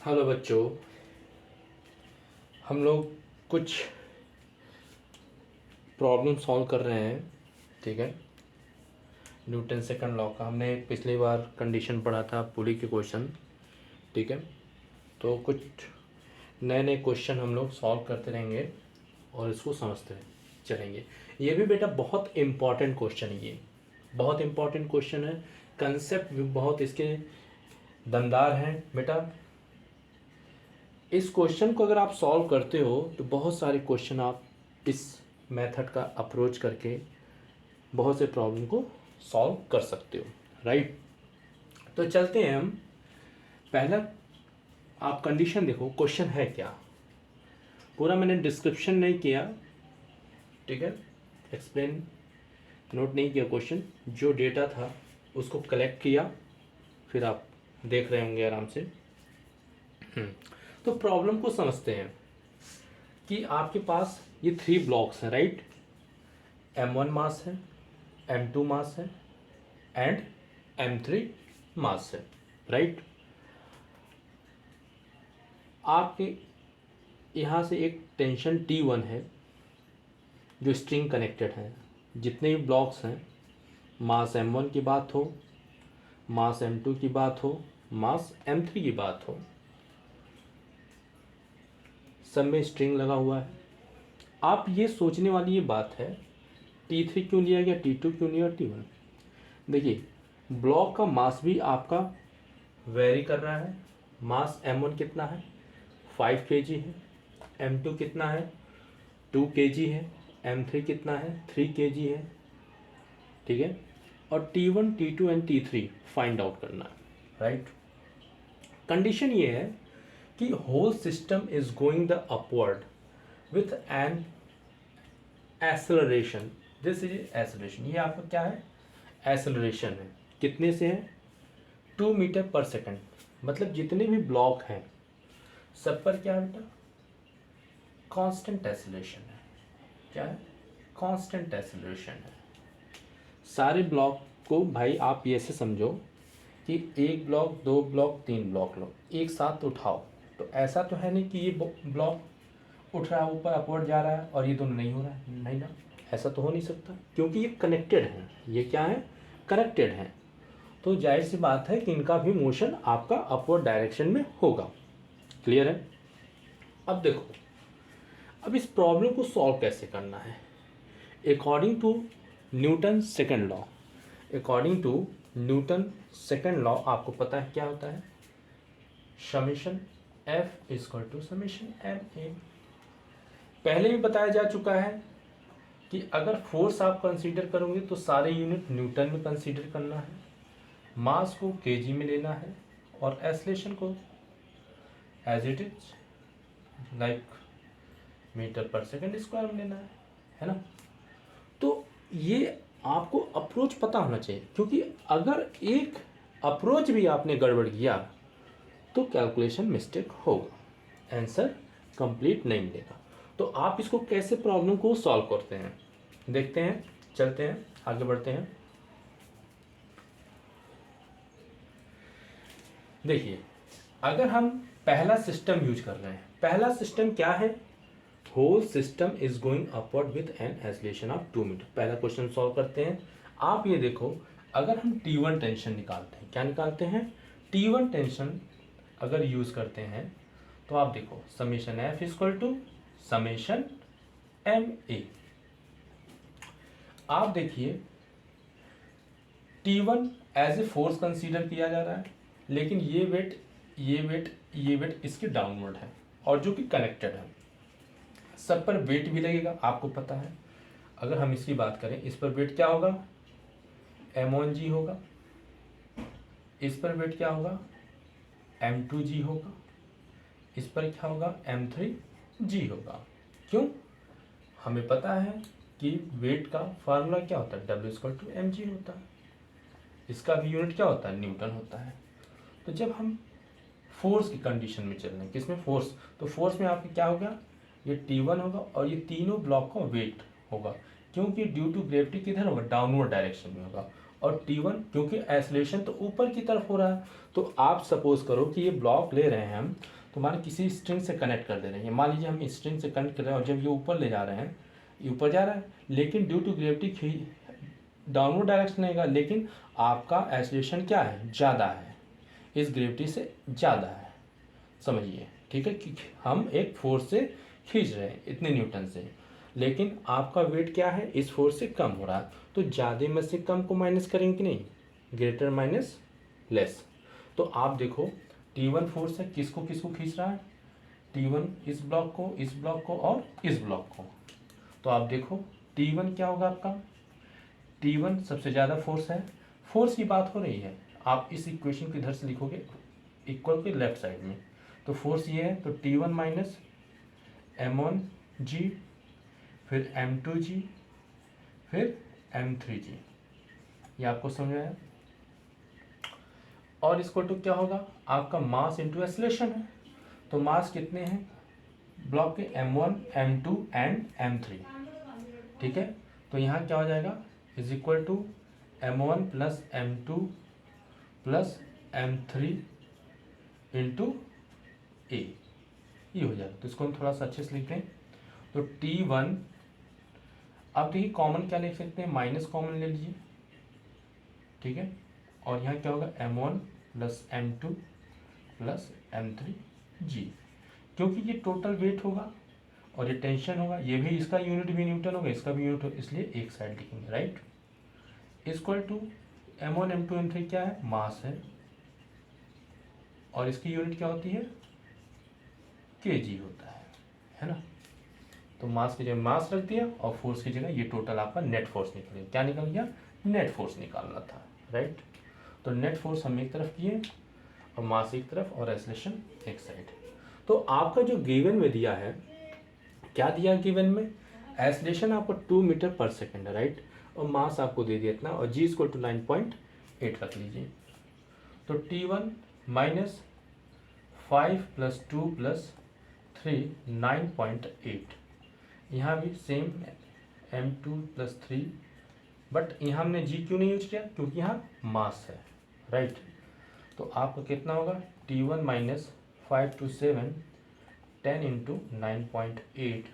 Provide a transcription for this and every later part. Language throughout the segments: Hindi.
हेलो बच्चों, हम लोग कुछ प्रॉब्लम सॉल्व कर रहे हैं। ठीक है, न्यूटन सेकंड लॉ का हमने पिछली बार कंडीशन पढ़ा था, पुली के क्वेश्चन। ठीक है, तो कुछ नए नए क्वेश्चन हम लोग सॉल्व करते रहेंगे और इसको समझते चलेंगे। ये भी बेटा बहुत इम्पॉर्टेंट क्वेश्चन है, ये बहुत इम्पॉर्टेंट क्वेश्चन है। कंसेप्ट भी बहुत इसके दमदार हैं बेटा। इस क्वेश्चन को अगर आप सॉल्व करते हो तो बहुत सारे क्वेश्चन आप इस मेथड का अप्रोच करके बहुत से प्रॉब्लम को सॉल्व कर सकते हो। राइट, तो चलते हैं हम। पहला आप कंडीशन देखो, क्वेश्चन है क्या। पूरा मैंने डिस्क्रिप्शन नहीं किया, ठीक है, एक्सप्लेन नोट नहीं किया। क्वेश्चन जो डेटा था उसको कलेक्ट किया, फिर आप देख रहे होंगे आराम से। तो प्रॉब्लम को समझते हैं कि आपके पास ये 3 ब्लॉक्स हैं। राइट, M1 मास है, M2 मास है एंड M3 मास है। राइट, आपके यहाँ से एक टेंशन T1 है जो स्ट्रिंग कनेक्टेड है। जितने भी ब्लॉक्स हैं, मास M1 की बात हो, मास M2 की बात हो, मास M3 की बात हो, सब में स्ट्रिंग लगा हुआ है। आप ये सोचने वाली ये बात है, T3 क्यों लिया गया, T2 क्यों लिया, T1। देखिए, ब्लॉक का मास भी आपका वेरी कर रहा है। मास M1 कितना है, 5 kg है। M2 कितना है, 2 kg है। M3 कितना है, 3 kg है। ठीक है, और T1, T2 and T3 find out करना है। राइट, कंडीशन ये है कि whole system is going the upward with an acceleration. This is acceleration, ये आपका क्या है, एक्सेलरेशन है। कितने से है, 2 मीटर पर सेकंड। मतलब जितने भी ब्लॉक हैं सब पर क्या है बेटा, कांस्टेंट एक्सेलरेशन है। क्या है, कांस्टेंट एक्सेलरेशन है। सारे ब्लॉक को भाई आप ये से समझो कि एक ब्लॉक, 2 ब्लॉक, 3 ब्लॉक लो, एक साथ उठाओ। तो ऐसा तो है नहीं कि ये ब्लॉक उठ रहा है ऊपर, अपवर्ड जा रहा है और ये दोनों नहीं हो रहा है, नहीं ना, ऐसा तो हो नहीं सकता, क्योंकि ये कनेक्टेड हैं। ये क्या है, कनेक्टेड हैं। तो जाहिर सी बात है कि इनका भी मोशन आपका अपवर्ड डायरेक्शन में होगा। क्लियर है। अब देखो, अब इस प्रॉब्लम को सॉल्व कैसे करना है। According to Newton second law, according to Newton second law आपको पता है क्या होता है, summation F equal to summation ma। पहले भी बताया जा चुका है कि अगर फोर्स आप कंसीडर करोगे तो सारे यूनिट न्यूटन में कंसीडर करना है, मास को केजी में लेना है और एक्सेलरेशन को as it is like metre पर सेकंड स्क्वायर में लेना है ना। तो ये आपको अप्रोच पता होना चाहिए, क्योंकि अगर एक अप्रोच भी आपने गड़बड़ किया तो कैलकुलेशन मिस्टेक होगा, आंसर कंप्लीट नहीं मिलेगा। तो आप इसको कैसे प्रॉब्लम को सॉल्व करते हैं देखते हैं, चलते हैं आगे बढ़ते हैं। देखिए, अगर हम पहला सिस्टम यूज कर रहे हैं, पहला सिस्टम क्या है, whole system is going upward with an acceleration of 2 metre. पहला क्वेश्चन सॉल्व करते हैं। आप ये देखो, अगर हम T1 टेंशन निकालते हैं, क्या निकालते हैं, T1 टेंशन अगर यूज करते हैं तो आप देखो summation F equal to summation ma। आप देखिए, T1 as a force consider किया जा रहा है, लेकिन ये वेट, ये वेट, ये वेट इसके डाउनवर्ड है और जो कि कनेक्टेड है। सब पर वेट भी लगेगा, आपको पता है। अगर हम इसकी बात करें, इस पर वेट क्या होगा, M1G होगा। इस पर वेट क्या होगा, M2G होगा। इस पर क्या होगा, M3G होगा। क्यों, हमें पता है कि वेट का फार्मूला क्या होता है, W इक्वल टू mg होता है। इसका भी यूनिट क्या होता है, न्यूटन होता है। तो जब हम फोर्स की कंडीशन में चल रहे हैं, किसमें, फोर्स, तो फोर्स में आपके क्या होगा, ये T1 होगा और ये तीनों ब्लॉक का वेट होगा, क्योंकि ड्यू टू ग्रेविटी किधर होगा, डाउनवर्ड डायरेक्शन में होगा। और T1 क्योंकि एसोलेशन तो ऊपर की तरफ हो रहा है, तो आप सपोज करो कि ये ब्लॉक ले रहे हैं हम, तो मान किसी स्ट्रिंग से कनेक्ट कर दे रहे हैं, मान लीजिए हम स्ट्रिंग से कनेक्ट कर रहे हैं और जब ये ऊपर ले जा रहे हैं, ये ऊपर जा रहा है, लेकिन due to gravity downward direction रहेगा, लेकिन आपका एसोलेशन क्या है, ज़्यादा है, इस ग्रेविटी से ज़्यादा है, समझिए, ठीक है, कि हम एक फोर्स से खींच रहे हैं इतने न्यूटन से, लेकिन आपका वेट क्या है, इस फोर्स से कम हो रहा है, तो ज़्यादा में से कम को माइनस करेंगे कि नहीं, ग्रेटर माइनस लेस। तो आप देखो T1 फोर्स है, किसको किसको खींच रहा है, T1 इस ब्लॉक को और इस ब्लॉक को। तो आप देखो T1 क्या होगा आपका, T1 सबसे ज़्यादा फोर्स है, फोर्स की बात हो रही है, आप इस इक्वेशन को इधर से लिखोगे इक्वल के लेफ्ट साइड में, तो फोर्स ये है, तो T1 माइनस M1G, फिर M2G, फिर M3G, ये आपको समझ आया। और इसको तो क्या होगा, आपका मास इंटू एक्सेलरेशन है, तो मास कितने हैं ब्लॉक के, M1, M2 एंड M3, ठीक है, तो यहाँ क्या हो जाएगा, is equal to M1 plus M2 plus M3 into A, ये हो जाएगा। तो इसको हम थोड़ा सा अच्छे से लिखते हैं, तो T1, आप देखिए कॉमन क्या लिख सकते हैं, माइनस कॉमन ले लीजिए, ठीक है, और यहाँ क्या होगा, M1 plus M2 plus M3G, क्योंकि ये टोटल वेट होगा और ये टेंशन होगा, ये भी, इसका यूनिट भी न्यूटन होगा, इसका भी यूनिट होगा, इसलिए एक साइड लिखेंगे, right. Equal to M1 M2 M3 क्या है, मास है, और इसकी यूनिट क्या होती है, kg होता है ना। तो मास की जगह मास रख दिया और फोर्स की जगह ये टोटल आपका नेट फोर्स निकल गया, क्या निकल गया, नेट फोर्स निकालना था, राइट। तो नेट फोर्स हम एक तरफ किए और मास एक तरफ और एक्सेलरेशन एक साइड। तो आपका जो गिवन में दिया है, क्या दिया गिवन में, एक्सेलरेशन आपको 2 मीटर पर सेकेंड है, राइट, और मास आपको दे दिया इतना, और G इक्वल टू 9.8 रख लीजिए। तो T1 माइनस 5 प्लस 2 प्लस 3 9.8, यहाँ भी सेम M2 प्लस 3, बट यहाँ हमने G क्यों नहीं यूज किया, क्योंकि यहाँ मास है, राइट। तो आपका कितना होगा, T1 माइनस 5 to 7 10 इंटू 9.8,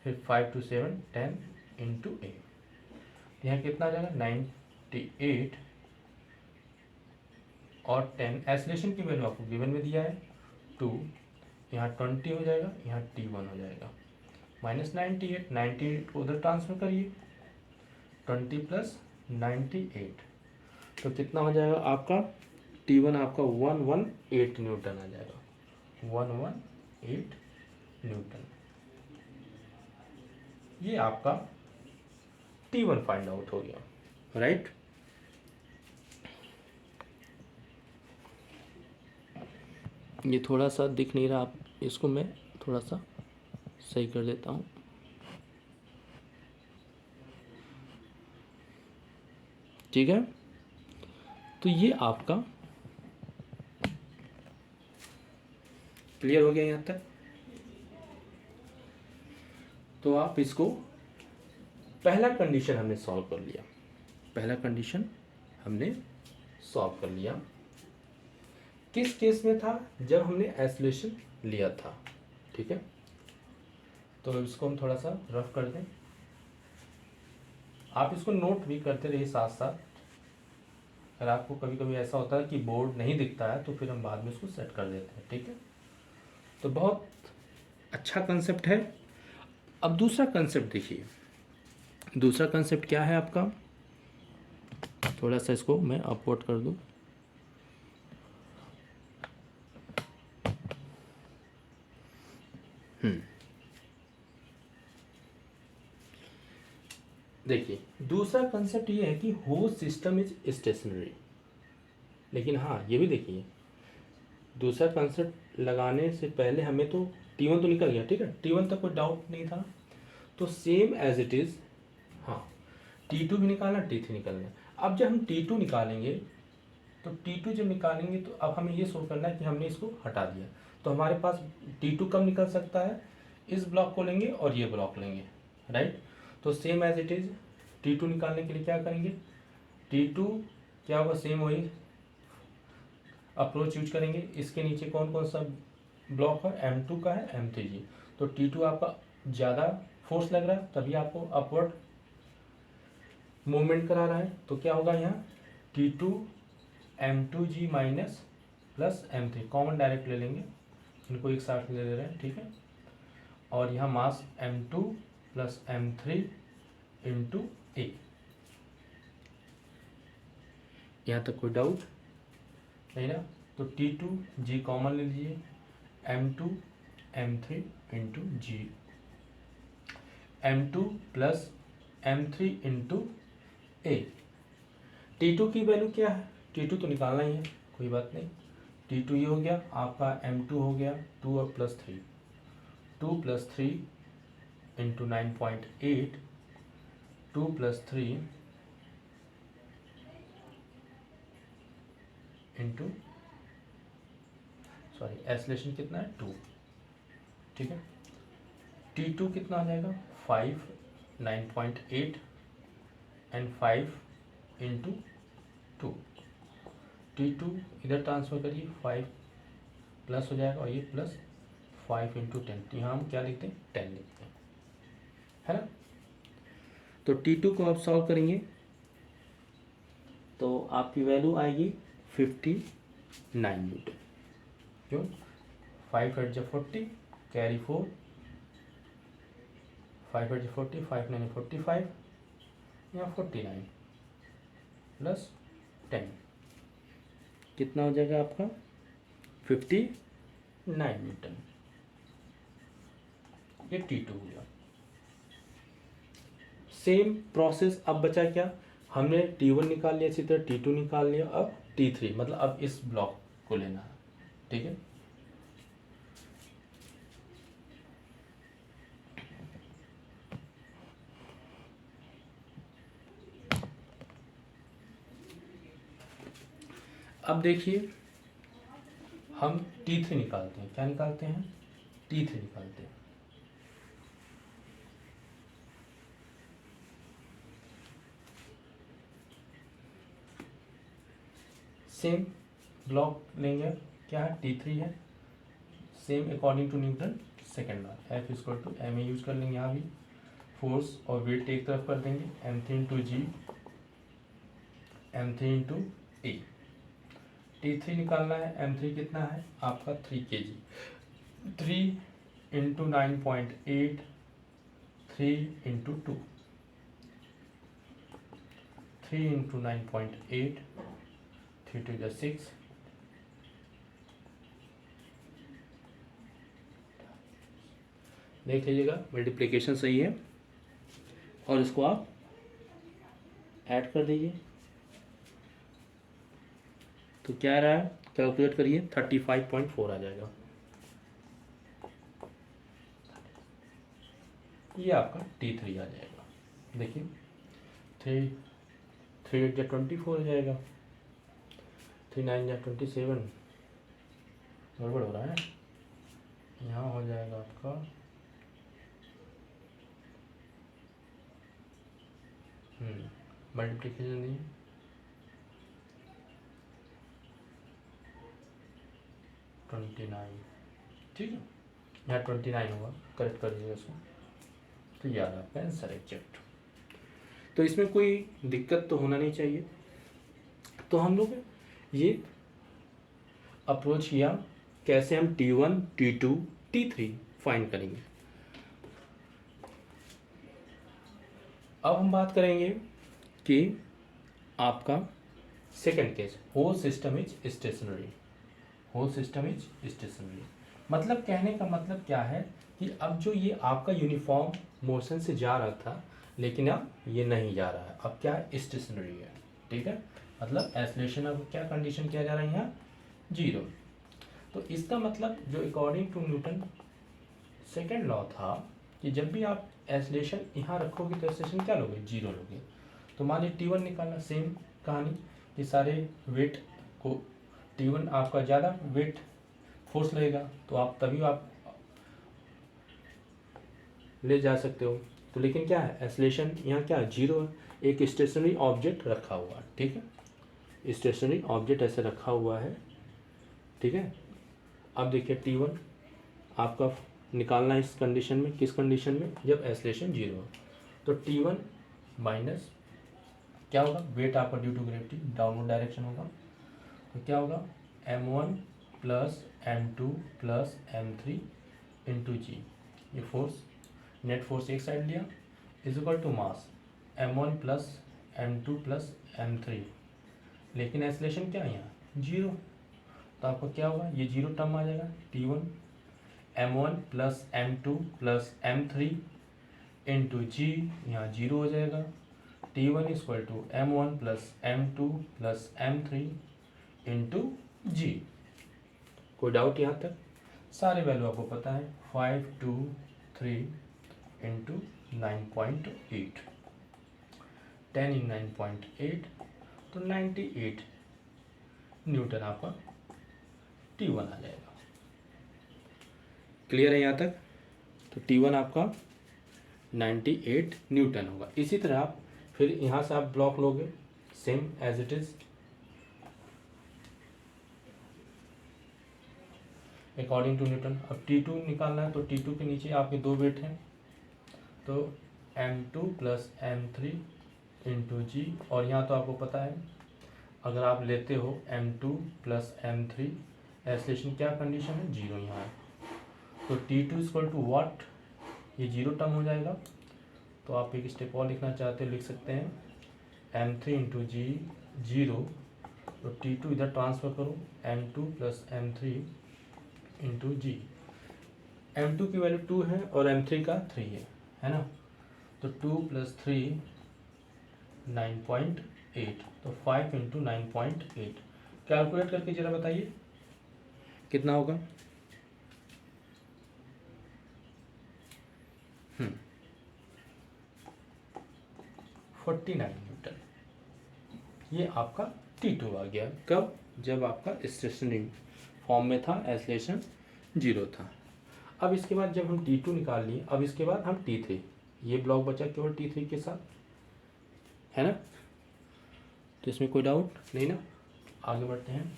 फिर 5 to 7 10 इंटू 8, यहाँ कितना आ जाएगा 98, और 10 एक्सेलरेशन की वैल्यू आपको गिवन में दिया है 2, यहाँ 20 हो जाएगा, यहाँ T1 हो जाएगा, माइनस 98 को उधर ट्रांसफर करिए, 20 प्लस 98, तो कितना हो जाएगा आपका, T1 आपका 118 न्यूटन आ जाएगा, 118 न्यूटन, ये आपका T1 फाइंड आउट हो गया, राइट। ये थोड़ा सा दिख नहीं रहा, आप इसको मैं थोड़ा सा सही कर देता हूँ, ठीक है। तो ये आपका क्लियर हो गया यहाँ तक। तो आप इसको, पहला कंडीशन हमने सॉल्व कर लिया, पहला कंडीशन हमने सॉल्व कर लिया, किस केस में था, जब हमने एक्सेलरेशन लिया था, ठीक है। तो इसको हम थोड़ा सा रफ कर दें, आप इसको नोट भी करते रहिए साथ साथ, अगर आपको कभी कभी ऐसा होता है कि बोर्ड नहीं दिखता है तो फिर हम बाद में इसको सेट कर देते हैं, ठीक है। तो बहुत अच्छा कंसेप्ट है। अब दूसरा कंसेप्ट देखिए, दूसरा कंसेप्ट क्या है आपका, थोड़ा सा इसको मैं अपवर्ड कर दूं, देखिए दूसरा कंसेप्ट ये है कि होल सिस्टम इज स्टेशनरी, लेकिन हाँ ये भी देखिए, दूसरा कंसेप्ट लगाने से पहले हमें तो T1 तो निकल गया, ठीक है, T1 तक कोई डाउट नहीं था, तो सेम एज इट इज़, हाँ T2 भी निकालना, T3 निकालना। अब जब हम T2 निकालेंगे, तो T2 जब निकालेंगे तो अब हमें ये सोच करना है कि हमने इसको हटा दिया, तो हमारे पास T2 कब निकल सकता है, इस ब्लॉक को लेंगे और ये ब्लॉक लेंगे, राइट। तो same as it is T2 निकालने के लिए क्या करेंगे, T2 क्या होगा, सेम वही अप्रोच यूज करेंगे। इसके नीचे कौन कौन सा ब्लॉक है, M2 का है, M3G। तो T2 आपका ज़्यादा फोर्स लग रहा है तभी आपको अपवर्ड मूवमेंट करा रहा है। तो क्या होगा यहाँ T2 M2G minus plus M3, common direct ले लेंगे, इनको एक साथ ले ले रहे हैं, ठीक है। और यहाँ मास M2 प्लस M3 इंटू ए। यहाँ तक कोई डाउट नहीं ना। तो T2G कॉमन ले लीजिए, M2 M3 इंटू जी, M2 प्लस M3 इंटू ए। T2 की वैल्यू क्या है, T2 तो निकालना ही है, कोई बात नहीं। T2 ये हो गया आपका, M2 हो गया 2 और plus 3, 2 plus 3 into 9.8, 2 plus 3 into sorry acceleration कितना है 2, ठीक है। T2 कितना आ जाएगा 5, 9.8 एंड 5 इंटू 2। T2 इधर ट्रांसफर करिए, 5 प्लस हो जाएगा और ये प्लस 5 इंटू 10, यहाँ हम क्या लिखते हैं 10 लिखते हैं, है ना। तो T2 को आप सॉल्व करेंगे तो आपकी वैल्यू आएगी 59 न्यूटन। क्यों, 5 एट जा 40 कैरी 4, 5 एट जा 40, 5 9 45, यहाँ 49 प्लस 10 कितना हो जाएगा आपका 59 न्यूटन। ये T2 हो गया। सेम प्रोसेस अब बचा क्या, हमने T1 निकाल लिया, इसी तरह T2 निकाल लिया, अब T3 मतलब अब इस ब्लॉक को लेना है, ठीक है। अब देखिए हम T3 निकालते हैं, क्या निकालते हैं T3 निकालते हैं। सेम ब्लॉक लेंगे, क्या है T3 है, same according to Newton second law, F equal to m use कर लेंगे, यहाँ भी फोर्स और वेट एक तरफ कर देंगे, M3 इंटू जी, M3 इंटू ए। T3 निकालना है, M3 कितना है आपका 3 kg, 3 into 9.8, 3 into 2, 3 into 9.8, 3 to 6, देख लीजिएगा मल्टीप्लिकेशन सही है और इसको आप ऐड कर दीजिए। तो क्या रहा है, कैलकुलेट करिए, 35.4 आ जाएगा। ये आपका T3 आ जाएगा। देखिए 3 8 जा 24 हो जाएगा, 3 9 जा 27, गड़बड़ हो रहा है, यहाँ हो जाएगा आपका मल्टीप्लिकेशन नहीं, 29, ठीक है, यहाँ 29 होगा, करेक्ट कर दीजिएगा इसको। तो ये आ रहा आपका आंसर एग्जैक्ट। तो इसमें कोई दिक्कत तो होना नहीं चाहिए। तो हम लोग ये अप्रोच किया, कैसे हम T1 T2 T3 फाइंड करेंगे। अब हम बात करेंगे कि आपका second case, whole system is stationary. Whole system is stationary मतलब कहने का मतलब क्या है कि अब जो ये आपका यूनिफॉर्म मोशन से जा रहा था लेकिन अब ये नहीं जा रहा है, अब क्या है स्टेशनरी है, ठीक है। मतलब एक्सेलरेशन अब क्या कंडीशन किया जा रहा है यहाँ 0। तो इसका मतलब जो according to Newton second law था कि जब भी आप एक्सेलरेशन यहाँ रखोगे तो एक्सेलरेशन क्या लोगे 0 लोगे। तो मान लीजिए T1 निकालना, सेम कहानी, ये सारे वेट को T1 आपका ज़्यादा वेट फोर्स लगेगा तो आप तभी आप ले जा सकते हो, तो लेकिन क्या है, एसलेशन यहाँ क्या है, जीरो है, एक स्टेशनरी ऑब्जेक्ट रखा हुआ है, ठीक है, स्टेशनरी ऑब्जेक्ट ऐसे रखा हुआ है, ठीक है। अब देखिए T1 आपका निकालना है इस कंडीशन में, किस कंडीशन में, जब एसलेशन जीरो हो। तो T1 माइनस क्या होगा, वेट आपका due to gravity downward direction होगा, तो क्या होगा M1 plus M2 plus M3 into g, ये फोर्स नेट फोर्स एक साइड लिया, is equal to mass M1 plus M2 plus M3, लेकिन एसलेशन क्या है यहाँ जीरो, तो आपको क्या होगा, ये जीरो टर्म आ जाएगा, T1 M1 plus M2 plus M3 into जी, यहाँ जीरो हो जाएगा, T1 equal to M1 plus M2 plus M3 into G. कोई डाउट यहाँ तक, सारे वैल्यू आपको पता है, 5 2 3 इंटू 9.8, 10 इन 9.8, तो 98 न्यूटन आपका T1 आ जाएगा। क्लियर है यहाँ तक, तो T1 आपका 98 न्यूटन होगा। इसी तरह आप फिर यहाँ से आप ब्लॉक लोगे same as it is according to Newton. अब T2 निकालना है, तो T2 के नीचे आपके दो वेट हैं, तो M2 प्लस M3 इंटू जी, और यहाँ तो आपको पता है अगर आप लेते हो M2 प्लस M3, एसलेशन क्या कंडीशन है, जीरो यहाँ है, तो T2 इक्वल टू वाट, ये जीरो टर्म हो जाएगा, तो आप एक स्टेप और लिखना चाहते हो लिख सकते हैं M3 इंटू जी जीरो, तो T2 इधर ट्रांसफ़र करो M2 प्लस M3 इंटू जी, M2 की वैल्यू 2 है और M3 का 3 है ना, तो 2 प्लस 3 9.8, तो 5 इंटू 9.8, कैलकुलेट करके जरा बताइए कितना होगा। 49 न्यूटन, ये आपका T2 आ गया। कब, जब आपका स्टेशनरी फॉर्म में था, एसलेशन जीरो था। अब इसके बाद जब हम T2 निकाल लिए, अब इसके बाद हम T3, ये ब्लॉक बचा केवल T3 के साथ, है ना, तो इसमें कोई डाउट नहीं ना, आगे बढ़ते हैं।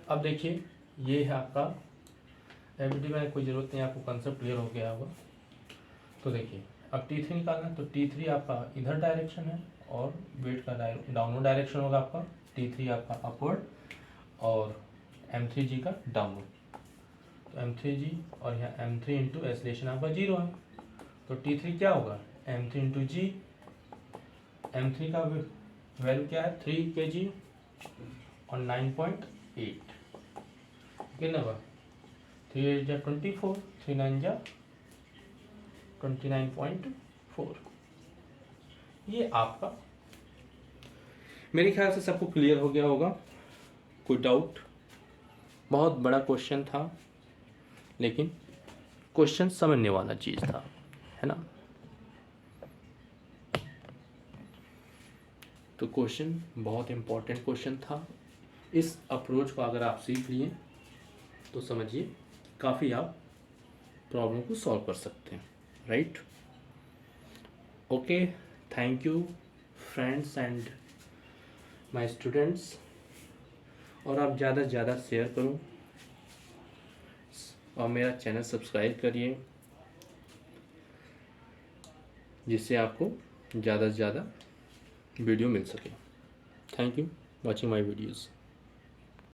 अब देखिए ये है आपका एबिलिटी में कोई ज़रूरत नहीं, आपको कंसेप्ट क्लियर हो गया होगा। तो देखिए अब T3 निकालना है, तो T3 आपका इधर डायरेक्शन है और वेट का डाउनवर्ड डायरेक्शन होगा आपका, T3 आपका अपवर्ड और M3G का डाउनवर्ड, तो M3G और यहाँ M3 इंटू एसलेशन आपका जीरो है, तो T3 क्या होगा M3 इंटू जी, M3 का वैल्यू क्या है 3 kg और 9.8 कितना होगा, 3 8 जा 24, 3 9 जा 29.4। ये आपका मेरे ख्याल से सबको क्लियर हो गया होगा, कोई डाउट। बहुत बड़ा क्वेश्चन था लेकिन क्वेश्चन समझने वाला चीज़ था, है ना, तो क्वेश्चन बहुत इम्पोर्टेंट क्वेश्चन था। इस अप्रोच को अगर आप सीख लिए तो समझिए काफ़ी आप प्रॉब्लम को सॉल्व कर सकते हैं, right. Okay, thank you friends and my students, और आप ज़्यादा से ज़्यादा शेयर करो और मेरा चैनल सब्सक्राइब करिए, जिससे आपको ज़्यादा से ज़्यादा वीडियो मिल सके। Thank you watching my videos.